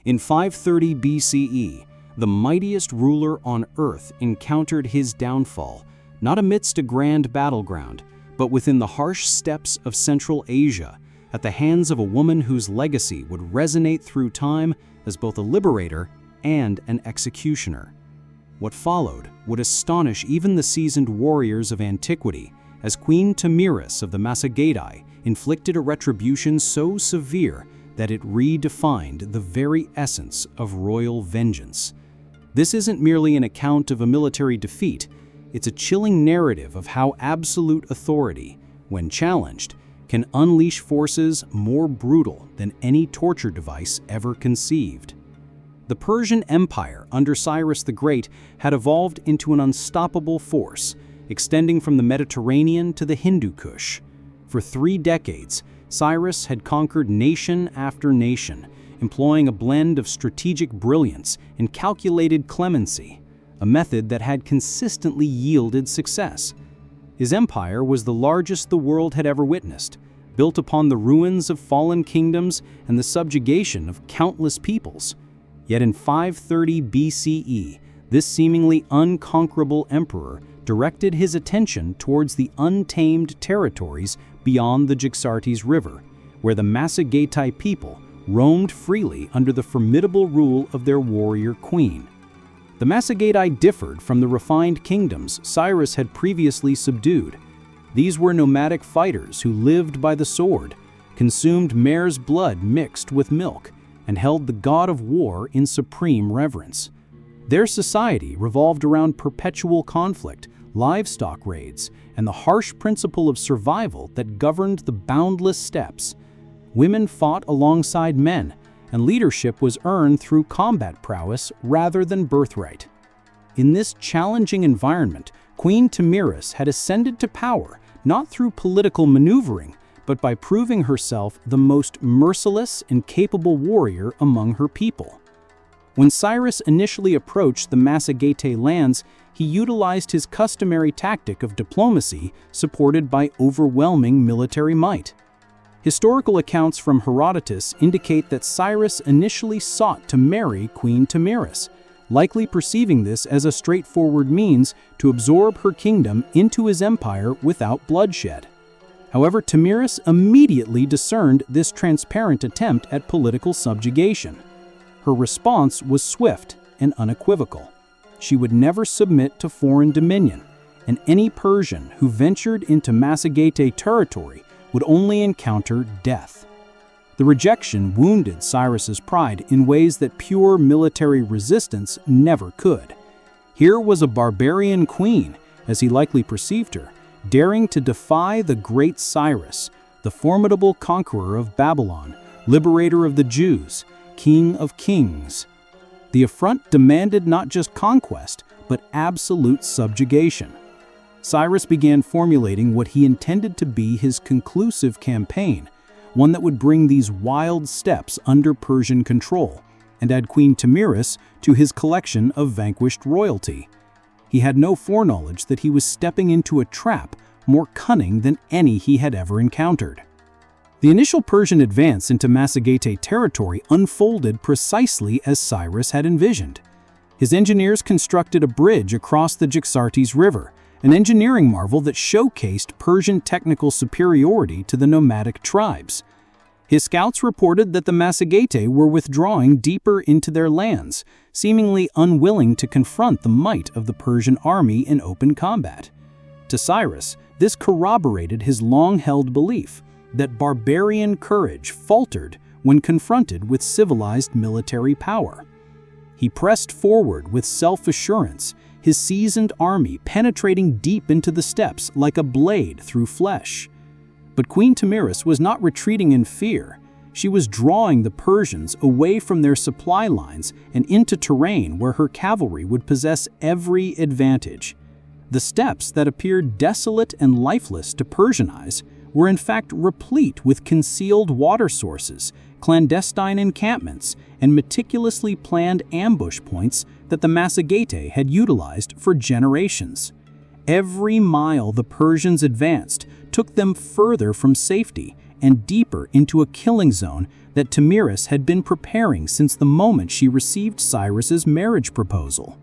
In 530 BCE, the mightiest ruler on earth encountered his downfall, not amidst a grand battleground, but within the harsh steppes of Central Asia, at the hands of a woman whose legacy would resonate through time as both a liberator and an executioner. What followed would astonish even the seasoned warriors of antiquity, as Queen Tamiris of the Massagetae inflicted a retribution so severe that it redefined the very essence of royal vengeance. This isn't merely an account of a military defeat, it's a chilling narrative of how absolute authority, when challenged, can unleash forces more brutal than any torture device ever conceived. The Persian Empire under Cyrus the Great had evolved into an unstoppable force, extending from the Mediterranean to the Hindu Kush. For 3 decades, Cyrus had conquered nation after nation, employing a blend of strategic brilliance and calculated clemency, a method that had consistently yielded success. His empire was the largest the world had ever witnessed, built upon the ruins of fallen kingdoms and the subjugation of countless peoples. Yet in 530 BCE, this seemingly unconquerable emperor directed his attention towards the untamed territories beyond the Jaxartes River, where the Massagetae people roamed freely under the formidable rule of their warrior queen. The Massagetae differed from the refined kingdoms Cyrus had previously subdued. These were nomadic fighters who lived by the sword, consumed mare's blood mixed with milk, and held the god of war in supreme reverence. Their society revolved around perpetual conflict, livestock raids, and the harsh principle of survival that governed the boundless steppes. Women fought alongside men, and leadership was earned through combat prowess rather than birthright. In this challenging environment, Queen Tamiris had ascended to power not through political maneuvering, but by proving herself the most merciless and capable warrior among her people. When Cyrus initially approached the Massagetae lands, he utilized his customary tactic of diplomacy supported by overwhelming military might. Historical accounts from Herodotus indicate that Cyrus initially sought to marry Queen Tamiris, likely perceiving this as a straightforward means to absorb her kingdom into his empire without bloodshed. However, Tamiris immediately discerned this transparent attempt at political subjugation. Her response was swift and unequivocal. She would never submit to foreign dominion, and any Persian who ventured into Massagetae territory would only encounter death. The rejection wounded Cyrus's pride in ways that pure military resistance never could. Here was a barbarian queen, as he likely perceived her, daring to defy the great Cyrus, the formidable conqueror of Babylon, liberator of the Jews, king of kings. The affront demanded not just conquest, but absolute subjugation. Cyrus began formulating what he intended to be his conclusive campaign, one that would bring these wild steppes under Persian control and add Queen Tamiris to his collection of vanquished royalty. He had no foreknowledge that he was stepping into a trap more cunning than any he had ever encountered. The initial Persian advance into Massagetae territory unfolded precisely as Cyrus had envisioned. His engineers constructed a bridge across the Jaxartes River, an engineering marvel that showcased Persian technical superiority to the nomadic tribes. His scouts reported that the Massagetae were withdrawing deeper into their lands, seemingly unwilling to confront the might of the Persian army in open combat. To Cyrus, this corroborated his long-held belief that barbarian courage faltered when confronted with civilized military power. He pressed forward with self-assurance, his seasoned army penetrating deep into the steppes like a blade through flesh. But Queen Tamiris was not retreating in fear. She was drawing the Persians away from their supply lines and into terrain where her cavalry would possess every advantage. The steppes that appeared desolate and lifeless to Persian eyes were in fact replete with concealed water sources, clandestine encampments, and meticulously planned ambush points that the Massagetae had utilized for generations. Every mile the Persians advanced took them further from safety and deeper into a killing zone that Tamiris had been preparing since the moment she received Cyrus's marriage proposal.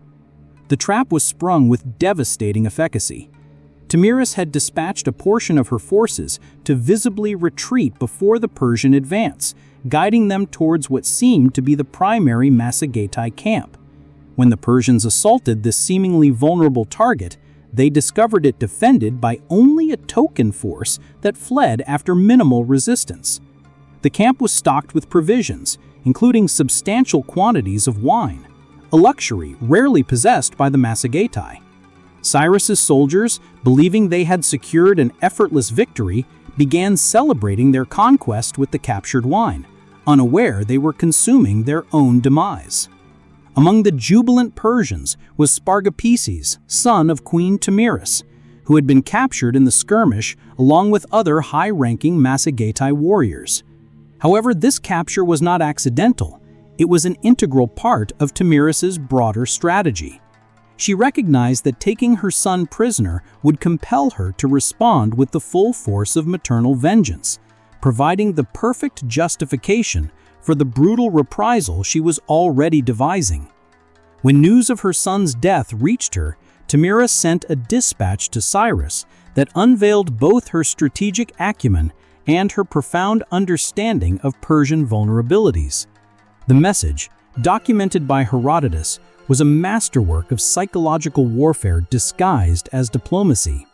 The trap was sprung with devastating efficacy. Tamiris had dispatched a portion of her forces to visibly retreat before the Persian advance, guiding them towards what seemed to be the primary Massagetae camp. When the Persians assaulted this seemingly vulnerable target, they discovered it defended by only a token force that fled after minimal resistance. The camp was stocked with provisions, including substantial quantities of wine, a luxury rarely possessed by the Massagetae. Cyrus's soldiers, believing they had secured an effortless victory, began celebrating their conquest with the captured wine, unaware they were consuming their own demise. Among the jubilant Persians was Spargapeses, son of Queen Tamiris, who had been captured in the skirmish along with other high-ranking Massagetae warriors. However, this capture was not accidental. It was an integral part of Tamiris's broader strategy. She recognized that taking her son prisoner would compel her to respond with the full force of maternal vengeance, providing the perfect justification for the brutal reprisal she was already devising. When news of her son's death reached her, Tamiris sent a dispatch to Cyrus that unveiled both her strategic acumen and her profound understanding of Persian vulnerabilities. The message, documented by Herodotus, was a masterwork of psychological warfare disguised as diplomacy.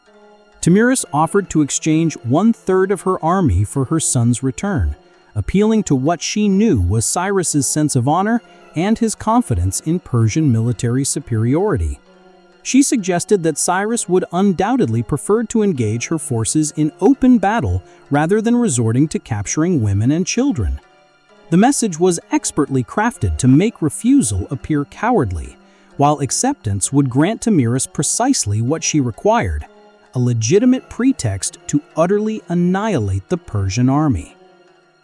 Tamiris offered to exchange 1/3 of her army for her son's return, appealing to what she knew was Cyrus's sense of honor and his confidence in Persian military superiority. She suggested that Cyrus would undoubtedly prefer to engage her forces in open battle rather than resorting to capturing women and children. The message was expertly crafted to make refusal appear cowardly, while acceptance would grant Tamiris precisely what she required, a legitimate pretext to utterly annihilate the Persian army.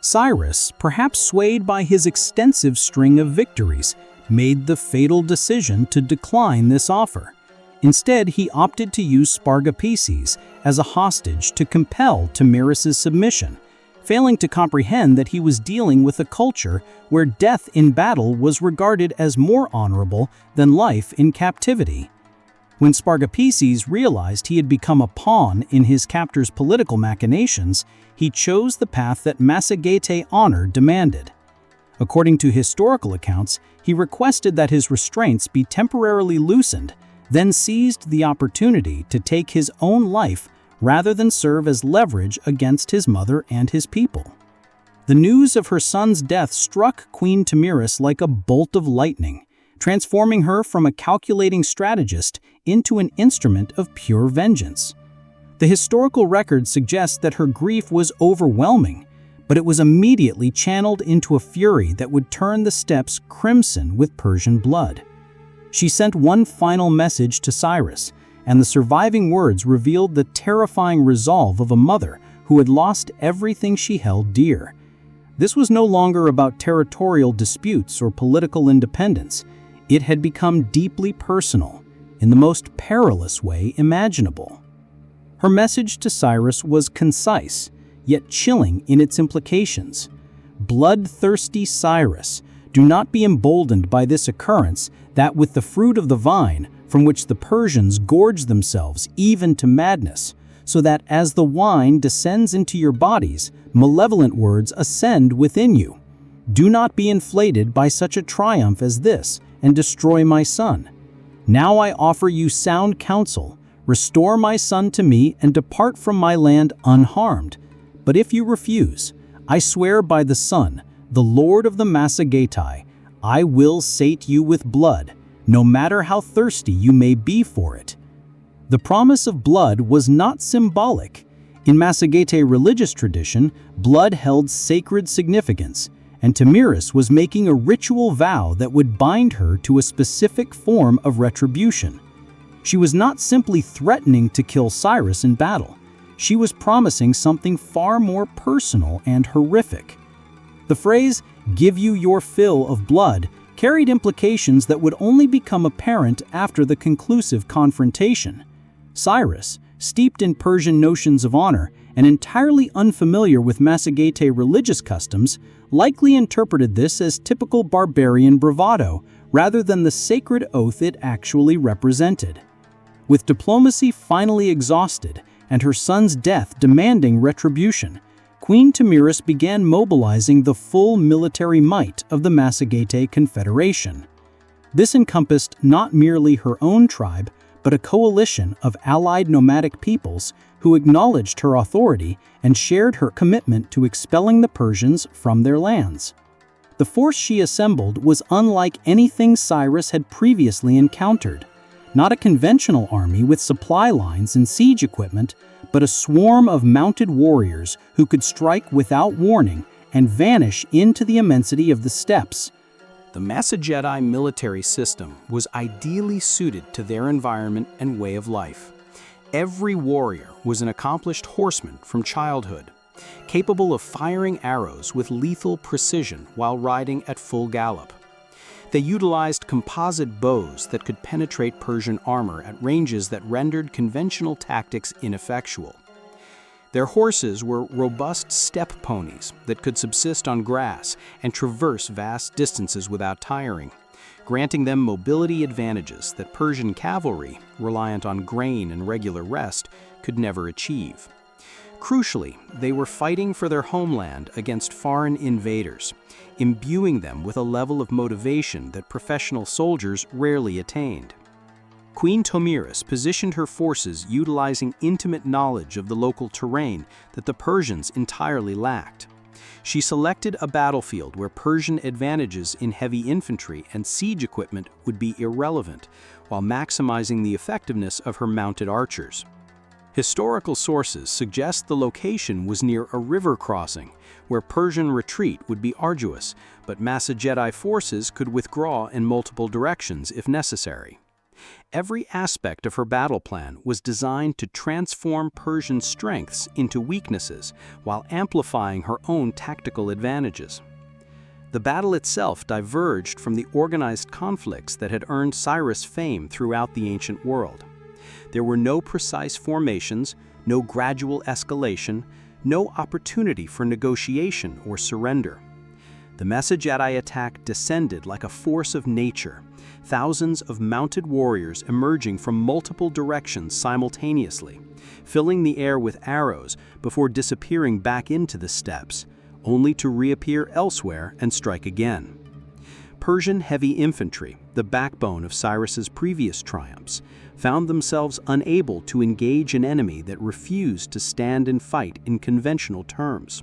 Cyrus, perhaps swayed by his extensive string of victories, made the fatal decision to decline this offer. Instead, he opted to use Spargapeses as a hostage to compel Tamiris's submission, failing to comprehend that he was dealing with a culture where death in battle was regarded as more honorable than life in captivity. When Spargapeses realized he had become a pawn in his captor's political machinations, he chose the path that Massagetae honor demanded. According to historical accounts, he requested that his restraints be temporarily loosened, then seized the opportunity to take his own life rather than serve as leverage against his mother and his people. The news of her son's death struck Queen Tamiris like a bolt of lightning, transforming her from a calculating strategist into an instrument of pure vengeance. The historical record suggests that her grief was overwhelming, but it was immediately channeled into a fury that would turn the steppes crimson with Persian blood. She sent one final message to Cyrus, and the surviving words revealed the terrifying resolve of a mother who had lost everything she held dear. This was no longer about territorial disputes or political independence. It had become deeply personal, in the most perilous way imaginable. Her message to Cyrus was concise, yet chilling in its implications. Bloodthirsty Cyrus, do not be emboldened by this occurrence that with the fruit of the vine, from which the Persians gorge themselves even to madness, so that as the wine descends into your bodies, malevolent words ascend within you. Do not be inflated by such a triumph as this, and destroy my son. Now I offer you sound counsel. Restore my son to me and depart from my land unharmed. But if you refuse, I swear by the Sun, the Lord of the Massagetae, I will sate you with blood, no matter how thirsty you may be for it. The promise of blood was not symbolic. In Massagetae religious tradition, blood held sacred significance, and Tamiris was making a ritual vow that would bind her to a specific form of retribution. She was not simply threatening to kill Cyrus in battle. She was promising something far more personal and horrific. The phrase, "give you your fill of blood," carried implications that would only become apparent after the conclusive confrontation. Cyrus, steeped in Persian notions of honor and entirely unfamiliar with Massagetae religious customs, likely interpreted this as typical barbarian bravado rather than the sacred oath it actually represented. With diplomacy finally exhausted and her son's death demanding retribution, Queen Tomyris began mobilizing the full military might of the Massagetae Confederation. This encompassed not merely her own tribe, but a coalition of allied nomadic peoples who acknowledged her authority and shared her commitment to expelling the Persians from their lands. The force she assembled was unlike anything Cyrus had previously encountered. Not a conventional army with supply lines and siege equipment, but a swarm of mounted warriors who could strike without warning and vanish into the immensity of the steppes. The Massagetae military system was ideally suited to their environment and way of life. Every warrior was an accomplished horseman from childhood, capable of firing arrows with lethal precision while riding at full gallop. They utilized composite bows that could penetrate Persian armor at ranges that rendered conventional tactics ineffectual. Their horses were robust steppe ponies that could subsist on grass and traverse vast distances without tiring, granting them mobility advantages that Persian cavalry, reliant on grain and regular rest, could never achieve. Crucially, they were fighting for their homeland against foreign invaders, imbuing them with a level of motivation that professional soldiers rarely attained. Queen Tomyris positioned her forces utilizing intimate knowledge of the local terrain that the Persians entirely lacked. She selected a battlefield where Persian advantages in heavy infantry and siege equipment would be irrelevant, while maximizing the effectiveness of her mounted archers. Historical sources suggest the location was near a river crossing, where Persian retreat would be arduous, but Massagetae forces could withdraw in multiple directions if necessary. Every aspect of her battle plan was designed to transform Persian strengths into weaknesses while amplifying her own tactical advantages. The battle itself diverged from the organized conflicts that had earned Cyrus fame throughout the ancient world. There were no precise formations, no gradual escalation, no opportunity for negotiation or surrender. The Massagetae attack descended like a force of nature, thousands of mounted warriors emerging from multiple directions simultaneously, filling the air with arrows before disappearing back into the steppes, only to reappear elsewhere and strike again. Persian heavy infantry, the backbone of Cyrus's previous triumphs, found themselves unable to engage an enemy that refused to stand and fight in conventional terms.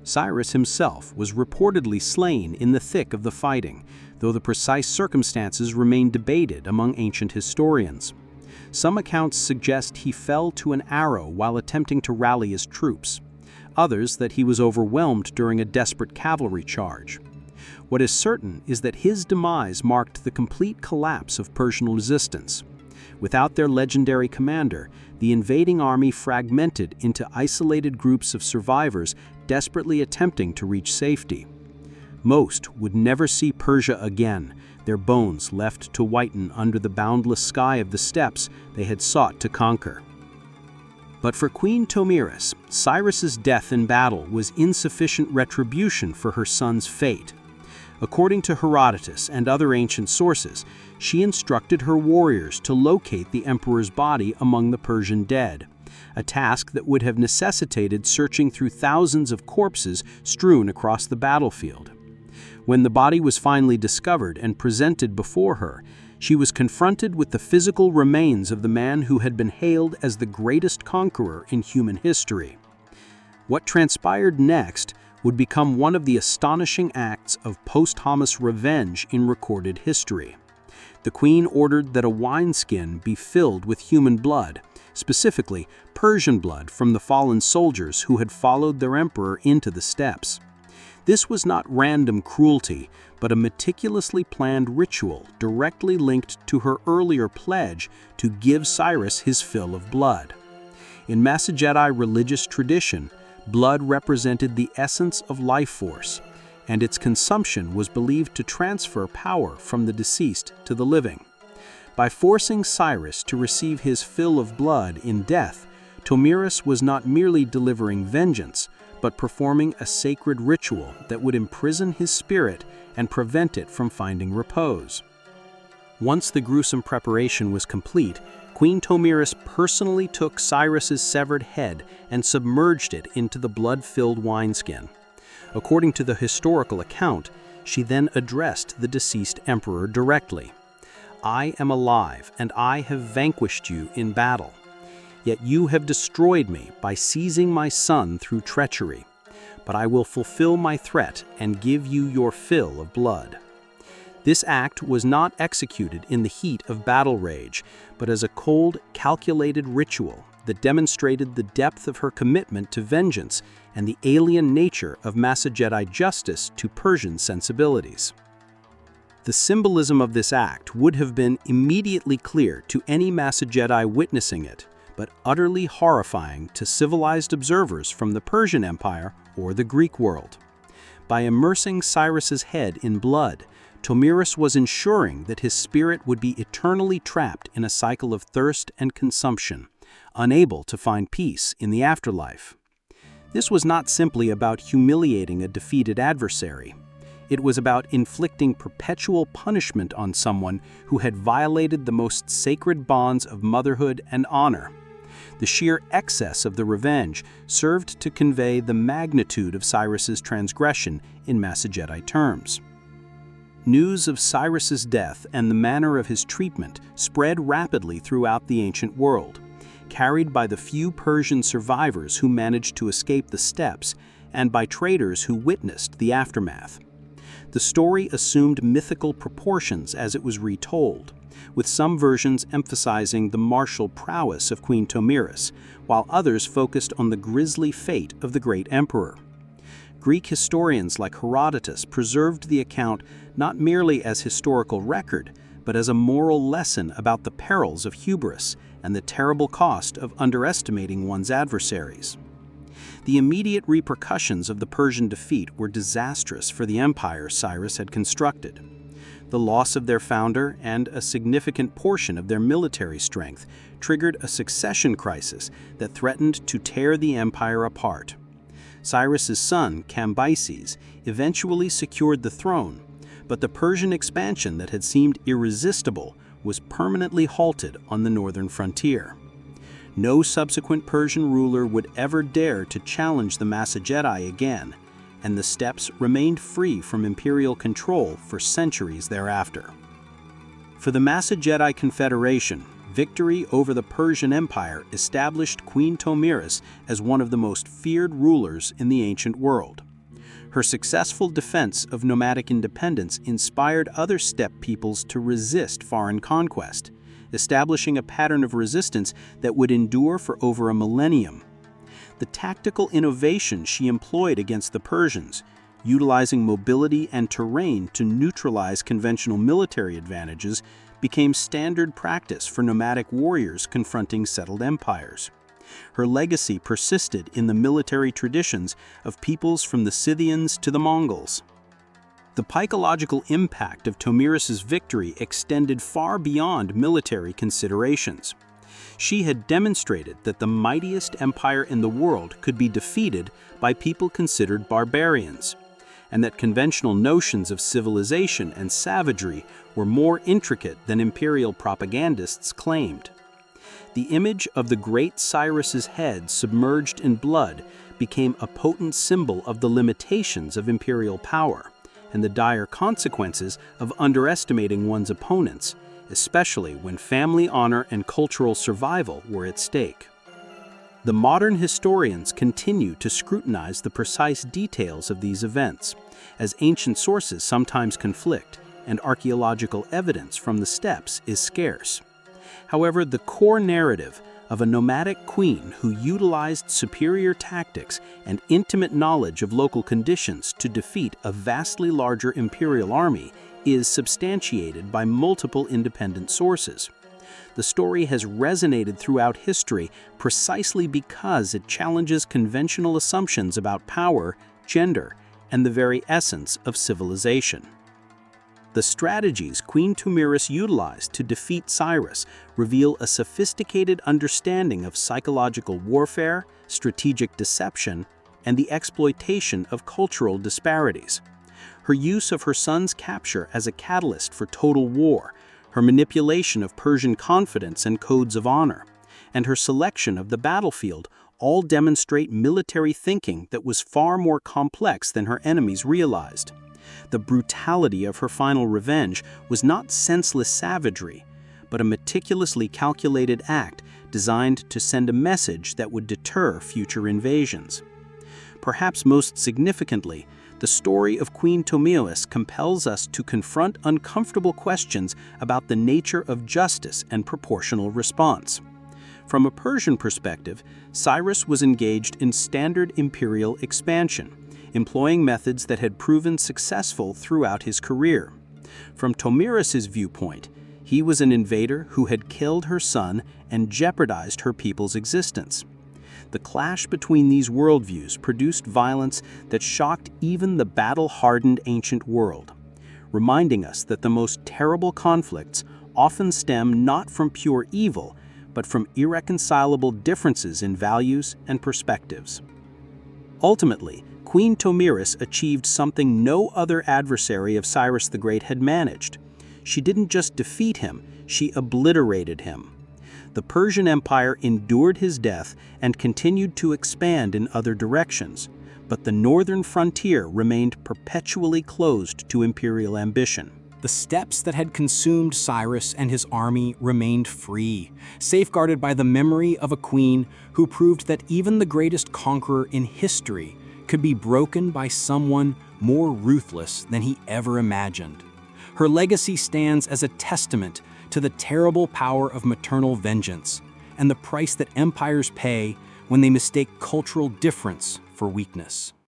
Cyrus himself was reportedly slain in the thick of the fighting, though the precise circumstances remain debated among ancient historians. Some accounts suggest he fell to an arrow while attempting to rally his troops, others that he was overwhelmed during a desperate cavalry charge. What is certain is that his demise marked the complete collapse of Persian resistance. Without their legendary commander, the invading army fragmented into isolated groups of survivors desperately attempting to reach safety. Most would never see Persia again, their bones left to whiten under the boundless sky of the steppes they had sought to conquer. But for Queen Tomyris, Cyrus's death in battle was insufficient retribution for her son's fate. According to Herodotus and other ancient sources, she instructed her warriors to locate the emperor's body among the Persian dead, a task that would have necessitated searching through thousands of corpses strewn across the battlefield. When the body was finally discovered and presented before her, she was confronted with the physical remains of the man who had been hailed as the greatest conqueror in human history. What transpired next would become one of the astonishing acts of posthumous revenge in recorded history. The queen ordered that a wineskin be filled with human blood, specifically Persian blood from the fallen soldiers who had followed their emperor into the steppes. This was not random cruelty, but a meticulously planned ritual directly linked to her earlier pledge to give Cyrus his fill of blood. In Massagetae religious tradition, blood represented the essence of life force, and its consumption was believed to transfer power from the deceased to the living. By forcing Cyrus to receive his fill of blood in death, Tomyris was not merely delivering vengeance, but performing a sacred ritual that would imprison his spirit and prevent it from finding repose. Once the gruesome preparation was complete, Queen Tomiris personally took Cyrus's severed head and submerged it into the blood-filled wineskin. According to the historical account, she then addressed the deceased emperor directly. "I am alive, and I have vanquished you in battle. Yet you have destroyed me by seizing my son through treachery. But I will fulfill my threat and give you your fill of blood." This act was not executed in the heat of battle rage, but as a cold, calculated ritual that demonstrated the depth of her commitment to vengeance and the alien nature of Macedonite justice to Persian sensibilities. The symbolism of this act would have been immediately clear to any Macedonite witnessing it, but utterly horrifying to civilized observers from the Persian Empire or the Greek world. By immersing Cyrus's head in blood, Tomiris was ensuring that his spirit would be eternally trapped in a cycle of thirst and consumption, unable to find peace in the afterlife. This was not simply about humiliating a defeated adversary. It was about inflicting perpetual punishment on someone who had violated the most sacred bonds of motherhood and honor. The sheer excess of the revenge served to convey the magnitude of Cyrus's transgression in Macedonite terms. News of Cyrus's death and the manner of his treatment spread rapidly throughout the ancient world, carried by the few Persian survivors who managed to escape the steppes and by traders who witnessed the aftermath. The story assumed mythical proportions as it was retold, with some versions emphasizing the martial prowess of Queen Tomiris, while others focused on the grisly fate of the great emperor. Greek historians like Herodotus preserved the account not merely as historical record, but as a moral lesson about the perils of hubris and the terrible cost of underestimating one's adversaries. The immediate repercussions of the Persian defeat were disastrous for the empire Cyrus had constructed. The loss of their founder and a significant portion of their military strength triggered a succession crisis that threatened to tear the empire apart. Cyrus's son, Cambyses, eventually secured the throne, but the Persian expansion that had seemed irresistible was permanently halted on the northern frontier. No subsequent Persian ruler would ever dare to challenge the Macedoni again, and the steppes remained free from imperial control for centuries thereafter. For the Macedonite Confederation, victory over the Persian Empire established Queen Tomiris as one of the most feared rulers in the ancient world. Her successful defense of nomadic independence inspired other steppe peoples to resist foreign conquest, establishing a pattern of resistance that would endure for over a millennium. The tactical innovation she employed against the Persians, utilizing mobility and terrain to neutralize conventional military advantages, became standard practice for nomadic warriors confronting settled empires. Her legacy persisted in the military traditions of peoples from the Scythians to the Mongols. The psychological impact of Tomiris's victory extended far beyond military considerations. She had demonstrated that the mightiest empire in the world could be defeated by people considered barbarians, and that conventional notions of civilization and savagery were more intricate than imperial propagandists claimed. The image of the great Cyrus's head submerged in blood became a potent symbol of the limitations of imperial power and the dire consequences of underestimating one's opponents, especially when family honor and cultural survival were at stake. The modern historians continue to scrutinize the precise details of these events, as ancient sources sometimes conflict and archaeological evidence from the steppes is scarce. However, the core narrative of a nomadic queen who utilized superior tactics and intimate knowledge of local conditions to defeat a vastly larger imperial army is substantiated by multiple independent sources. The story has resonated throughout history precisely because it challenges conventional assumptions about power, gender, and the very essence of civilization. The strategies Queen Tomiris utilized to defeat Cyrus reveal a sophisticated understanding of psychological warfare, strategic deception, and the exploitation of cultural disparities. Her use of her son's capture as a catalyst for total war, her manipulation of Persian confidence and codes of honor, and her selection of the battlefield all demonstrate military thinking that was far more complex than her enemies realized. The brutality of her final revenge was not senseless savagery, but a meticulously calculated act designed to send a message that would deter future invasions. Perhaps most significantly, the story of Queen Tomios compels us to confront uncomfortable questions about the nature of justice and proportional response. From a Persian perspective, Cyrus was engaged in standard imperial expansion, employing methods that had proven successful throughout his career. From Tomios' viewpoint, he was an invader who had killed her son and jeopardized her people's existence. The clash between these worldviews produced violence that shocked even the battle-hardened ancient world, reminding us that the most terrible conflicts often stem not from pure evil, but from irreconcilable differences in values and perspectives. Ultimately, Queen Tomios achieved something no other adversary of Cyrus the Great had managed. She didn't just defeat him, she obliterated him. The Persian Empire endured his death and continued to expand in other directions, but the northern frontier remained perpetually closed to imperial ambition. The steppes that had consumed Cyrus and his army remained free, safeguarded by the memory of a queen who proved that even the greatest conqueror in history could be broken by someone more ruthless than he ever imagined. Her legacy stands as a testament to the terrible power of maternal vengeance and the price that empires pay when they mistake cultural difference for weakness.